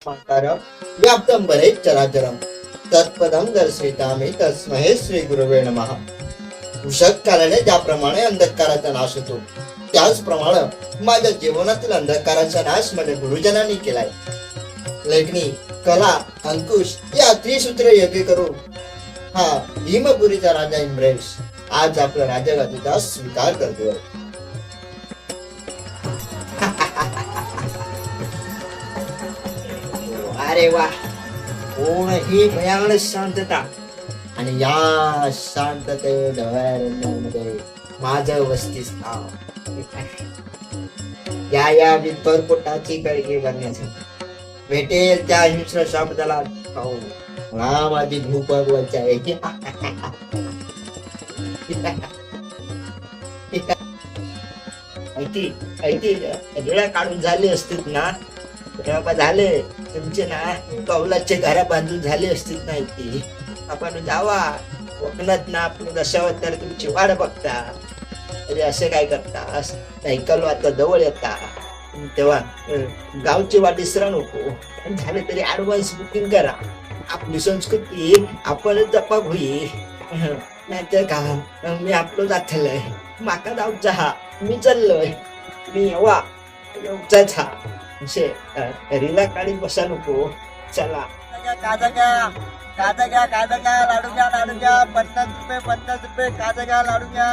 व्याप्तं वरे चराचरं तत्पदं दर्शितामि तस्मै श्री गुरुवे नमः. उषक कालाने ज्याप्रमाणे अंधकाराचा नाश होतो त्याचप्रमाणे माझ्या जीवनातील अंधकाराचा नाश माझ्या गुरुजनांनी केलाय. लेखनी, कला, अंकुश या त्रिसूत्र यज्ञ करून हा भीमपुरीचा राजा इम्रेश आज आपल्या राजगादीचा स्वीकार करतोय. अरे वा, कोणही भयानक शांतता आणि या शांततेत ढवळ्यामध्ये माझं वसतिस्थान. या विद्भर पोटाची कळगी करण्यासाठी भेटेल त्या हिंस्र शब्दाला खाऊन माझी भूक भागवायची आहे. डोळ्या काढून झाले असतील ना, झाले तुमचे ना कौलाचे घरा बांधून झाले असतील नाही ती. आपण जावा कोकणात ना, आपण दशावत तर तुमची वाट बघता. अरे असे काय करता, सायकल आता जवळ येता तेव्हा गावची वाट विसरा नको. झाले तरी ऍडव्हान्स बुकिंग करा. आपली संस्कृती आपण जपा होईल. नाहीतर का मी आपलं जातलंय माका जाऊचा हा मी चाललोय मी येवा येऊचाच हा असे रिला काढी बसा नको. चला काजा घ्या लाडू घ्या 50 रुपये 50 रुपये काजा घ्या लाडू घ्या.